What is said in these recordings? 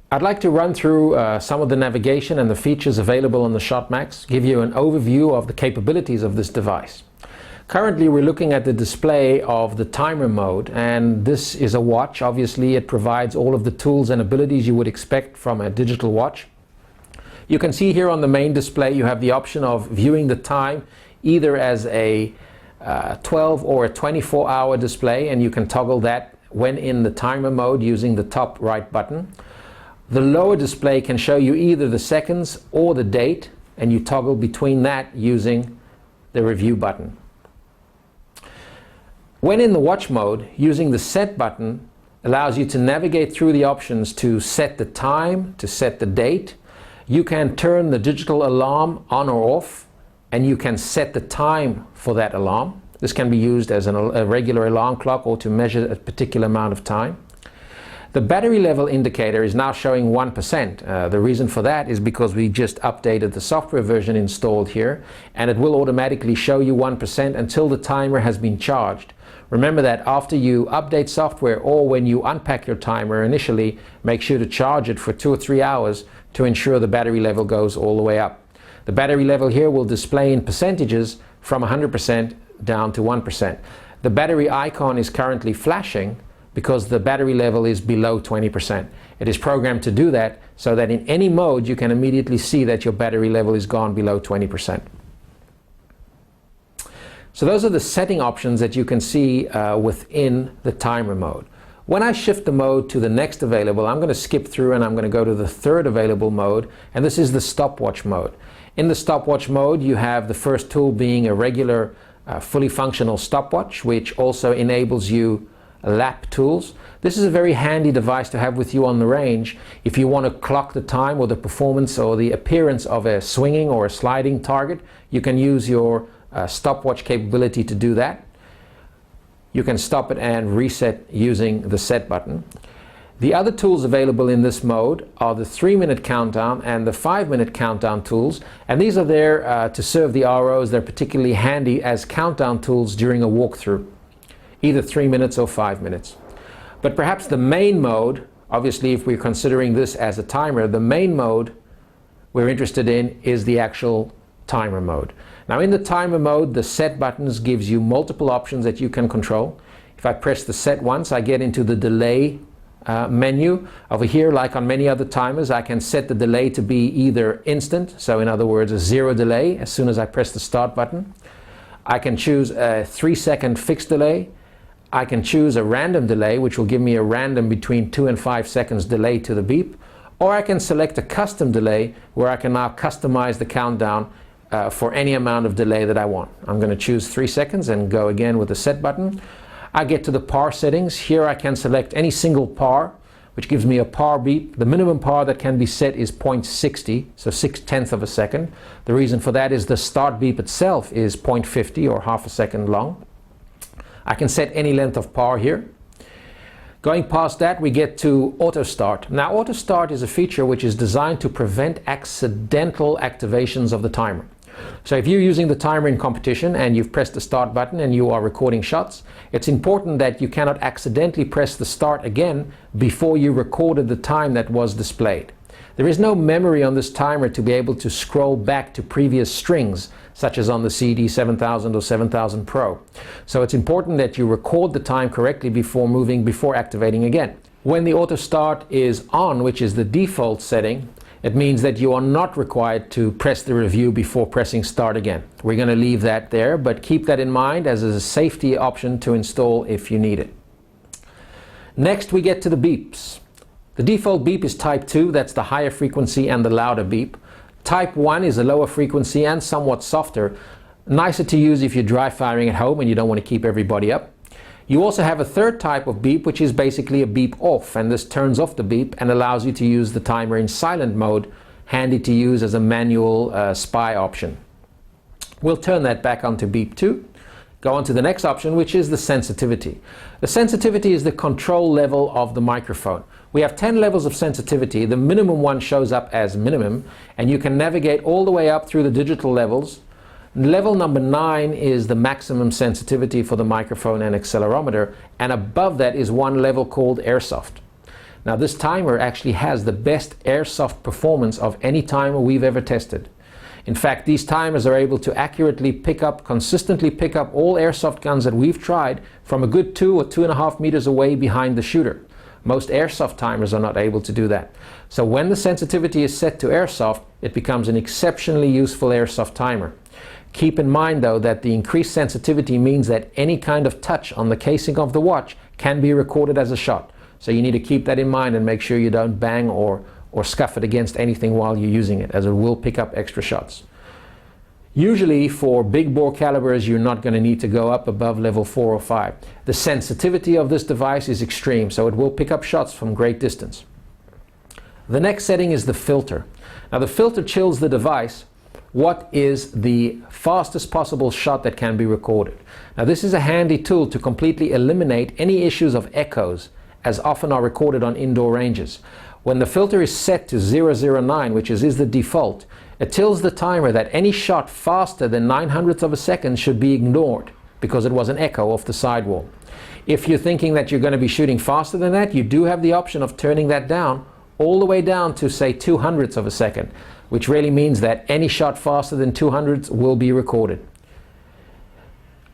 I'd like to run through some of the navigation and the features available on the Shotmaxx, give you an overview of the capabilities of this device. Currently we're looking at the display of the timer mode, and this is a watch. Obviously it provides all of the tools and abilities you would expect from a digital watch. You can see here on the main display you have the option of viewing the time either as a 12 or a 24-hour display, and you can toggle that when in the timer mode using the top right button. The lower display can show you either the seconds or the date, and you toggle between that using the review button. When in the watch mode, using the set button allows you to navigate through the options to set the time, to set the date. You can turn the digital alarm on or off, and you can set the time for that alarm. This can be used as a regular alarm clock or to measure a particular amount of time. The battery level indicator is now showing 1%. The reason for that is because we just updated the software version installed here, and it will automatically show you 1% until the timer has been charged. Remember that after you update software or when you unpack your timer initially, make sure to charge it for 2 or 3 hours to ensure the battery level goes all the way up. The battery level here will display in percentages from 100% down to 1%. The battery icon is currently flashing because the battery level is below 20%. It is programmed to do that so that in any mode you can immediately see that your battery level is gone below 20%. So those are the setting options that you can see within the timer mode. When I shift the mode to the next available, I'm going to skip through and I'm going to go to the third available mode, and this is the stopwatch mode. In the stopwatch mode you have the first tool being a regular fully functional stopwatch, which also enables you lap tools. This is a very handy device to have with you on the range if you want to clock the time or the performance or the appearance of a swinging or a sliding target. You can use your stopwatch capability to do that. You can stop it and reset using the set button. The other tools available in this mode are the 3-minute countdown and the 5-minute countdown tools, and these are there to serve the ROs. They're particularly handy as countdown tools during a walkthrough, either 3 minutes or 5 minutes. But perhaps the main mode, obviously if we're considering this as a timer, the main mode we're interested in is the actual timer mode. Now in the timer mode, the set buttons gives you multiple options that you can control. If I press the set once, I get into the delay menu. Over here, like on many other timers, I can set the delay to be either instant, so in other words a 0 delay as soon as I press the start button. I can choose a 3-second fixed delay. I can choose a random delay, which will give me a random between 2 and 5 seconds delay to the beep, or I can select a custom delay where I can now customize the countdown for any amount of delay that I want. I'm going to choose 3 seconds and go again with the set button. I get to the par settings. Here I can select any single par, which gives me a par beep. The minimum par that can be set is 0.60, so 0.6 of a second. The reason for that is the start beep itself is 0.50 or half a second long. I can set any length of par here. Going past that, we get to auto start. Now auto start is a feature which is designed to prevent accidental activations of the timer. So if you're using the timer in competition and you've pressed the start button and you are recording shots, it's important that you cannot accidentally press the start again before you recorded the time that was displayed. There is no memory on this timer to be able to scroll back to previous strings, such as on the CD 7000 or 7000 Pro. So it's important that you record the time correctly before activating again. When the auto start is on, which is the default setting, it means that you are not required to press the review before pressing start again. We're going to leave that there, but keep that in mind as a safety option to install if you need it. Next we get to the beeps. The default beep is type 2, that's the higher frequency and the louder beep. Type 1 is a lower frequency and somewhat softer, nicer to use if you're dry firing at home and you don't want to keep everybody up. You also have a third type of beep, which is basically a beep off, and this turns off the beep and allows you to use the timer in silent mode, handy to use as a manual spy option. We'll turn that back onto beep 2. Go on to the next option, which is the sensitivity. The sensitivity is the control level of the microphone. We have 10 levels of sensitivity. The minimum one shows up as minimum, and you can navigate all the way up through the digital levels. Level number 9 is the maximum sensitivity for the microphone and accelerometer, and above that is one level called airsoft. Now this timer actually has the best airsoft performance of any timer we've ever tested. In fact, these timers are able to accurately consistently pick up all airsoft guns that we've tried from a good 2 or 2.5 meters away behind the shooter. Most airsoft timers are not able to do that. So when the sensitivity is set to airsoft, it becomes an exceptionally useful airsoft timer. Keep in mind though that the increased sensitivity means that any kind of touch on the casing of the watch can be recorded as a shot. So you need to keep that in mind and make sure you don't bang or scuff it against anything while you're using it, as it will pick up extra shots. Usually for big bore calibers, you're not going to need to go up above level 4 or 5. The sensitivity of this device is extreme, so it will pick up shots from great distance. The next setting is the filter. Now the filter chills the device. What is the fastest possible shot that can be recorded? Now this is a handy tool to completely eliminate any issues of echoes, as often are recorded on indoor ranges. When the filter is set to 009, which is the default, it tells the timer that any shot faster than 900ths of a second should be ignored because it was an echo off the sidewall. If you're thinking that you're going to be shooting faster than that, you do have the option of turning that down all the way down to say 200ths of a second, which really means that any shot faster than 200ths will be recorded.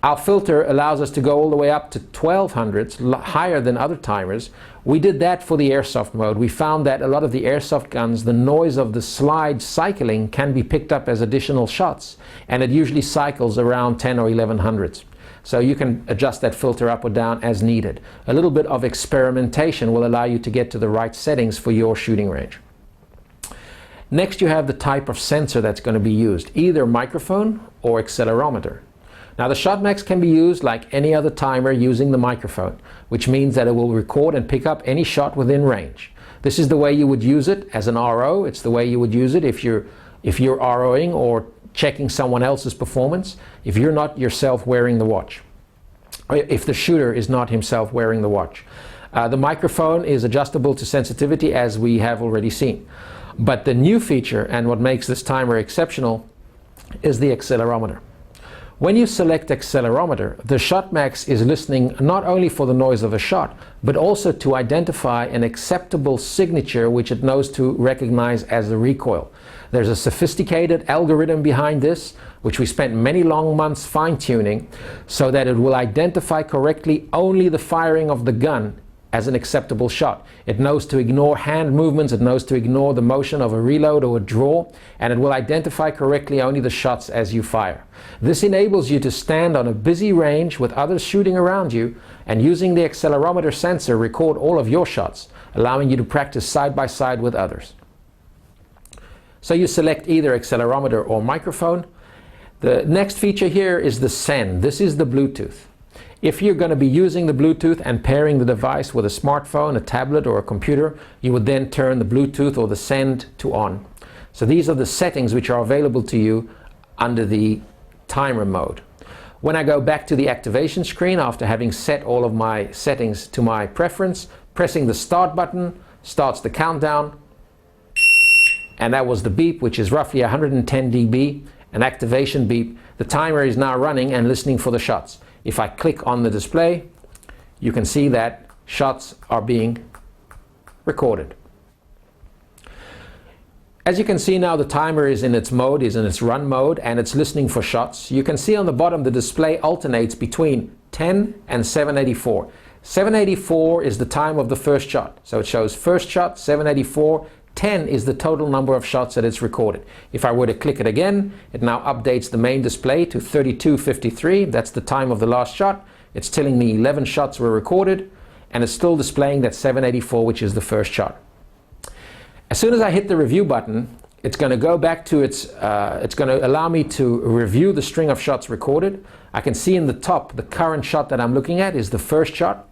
Our filter allows us to go all the way up to 1200ths, higher than other timers. We did that for the airsoft mode. We found that a lot of the airsoft guns, the noise of the slide cycling can be picked up as additional shots, and it usually cycles around 10 or 1100ths. So you can adjust that filter up or down as needed. A little bit of experimentation will allow you to get to the right settings for your shooting range. Next, you have the type of sensor that's going to be used, either microphone or accelerometer. Now the Shotmaxx can be used like any other timer using the microphone, which means that it will record and pick up any shot within range. This is the way you would use it as an RO. It's the way you would use it if you're ROing or checking someone else's performance, if you're not yourself wearing the watch, or if the shooter is not himself wearing the watch. The microphone is adjustable to sensitivity, as we have already seen. But the new feature, and what makes this timer exceptional, is the accelerometer. When you select accelerometer, the Shotmaxx is listening not only for the noise of a shot, but also to identify an acceptable signature which it knows to recognize as the recoil. There's a sophisticated algorithm behind this, which we spent many long months fine-tuning, so that it will identify correctly only the firing of the gun as an acceptable shot. It knows to ignore hand movements, it knows to ignore the motion of a reload or a draw, and it will identify correctly only the shots as you fire. This enables you to stand on a busy range with others shooting around you, and using the accelerometer sensor record all of your shots, allowing you to practice side by side with others. So you select either accelerometer or microphone. The next feature here is the send. This is the Bluetooth. If you're going to be using the Bluetooth and pairing the device with a smartphone, a tablet or a computer, you would then turn the Bluetooth or the send to on. So these are the settings which are available to you under the timer mode. When I go back to the activation screen after having set all of my settings to my preference, pressing the start button starts the countdown, and that was the beep, which is roughly 110 dB, an activation beep. The timer is now running and listening for the shots. If I click on the display, you can see that shots are being recorded. As you can see now, the timer is in its run mode, and it's listening for shots. You can see on the bottom the display alternates between 10 and 784. 784 is the time of the first shot. So it shows first shot, 784. 10 is the total number of shots that it's recorded. If I were to click it again, it now updates the main display to 32:53. That's the time of the last shot. It's telling me 11 shots were recorded, and it's still displaying that 784, which is the first shot. As soon as I hit the review button, it's going to go back to it's going to allow me to review the string of shots recorded. I can see in the top the current shot that I'm looking at is the first shot.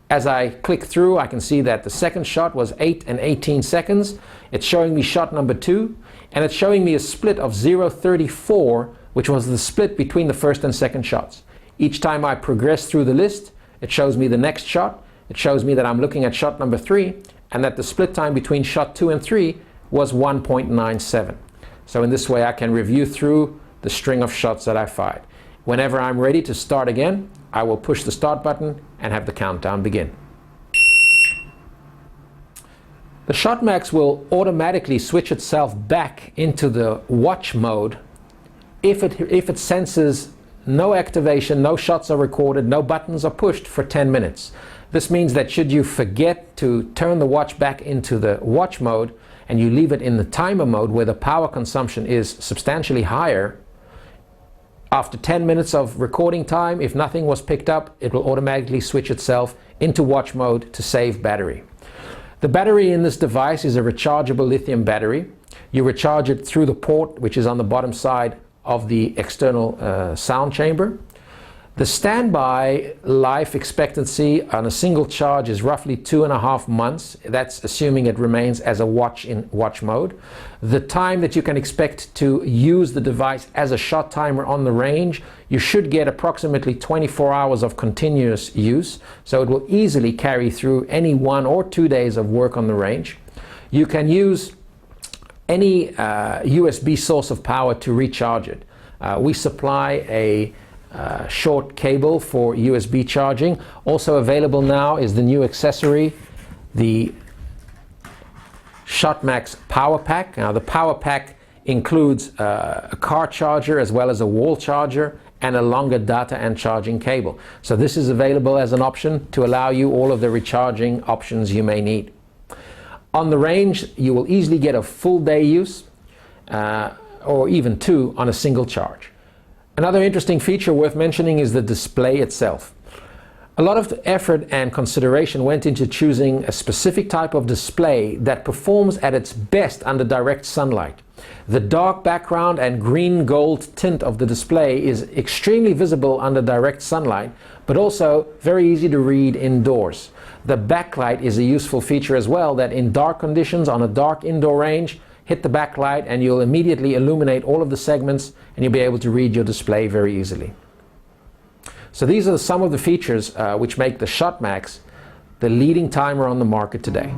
As I click through, I can see that the second shot was 8 and 18 seconds. It's showing me shot number 2, and it's showing me a split of 0.34, which was the split between the first and second shots. Each time I progress through the list, it shows me the next shot. It shows me that I'm looking at shot number 3, and that the split time between shot 2 and 3 was 1.97. So in this way I can review through the string of shots that I fired. Whenever I'm ready to start again, I will push the start button and have the countdown begin. The Shotmaxx will automatically switch itself back into the watch mode if it senses no activation, no shots are recorded, no buttons are pushed for 10 minutes. This means that should you forget to turn the watch back into the watch mode and you leave it in the timer mode where the power consumption is substantially higher, after 10 minutes of recording time, if nothing was picked up, it will automatically switch itself into watch mode to save battery. The battery in this device is a rechargeable lithium battery. You recharge it through the port, which is on the bottom side of the external sound chamber. The standby life expectancy on a single charge is roughly 2.5 months. That's assuming it remains as a watch in watch mode. The time that you can expect to use the device as a shot timer on the range, you should get approximately 24 hours of continuous use, so it will easily carry through any 1 or 2 days of work on the range. You can use any USB source of power to recharge it. We supply a short cable for USB charging. Also available now is the new accessory, the Shotmaxx Power Pack. Now the Power Pack includes a car charger as well as a wall charger and a longer data and charging cable. So this is available as an option to allow you all of the recharging options you may need. On the range, you will easily get a full day use or even 2 on a single charge. Another interesting feature worth mentioning is the display itself. A lot of effort and consideration went into choosing a specific type of display that performs at its best under direct sunlight. The dark background and green-gold tint of the display is extremely visible under direct sunlight, but also very easy to read indoors. The backlight is a useful feature as well, that in dark conditions on a dark indoor range, hit the backlight and you'll immediately illuminate all of the segments and you'll be able to read your display very easily. So these are some of the features which make the Shotmaxx the leading timer on the market today.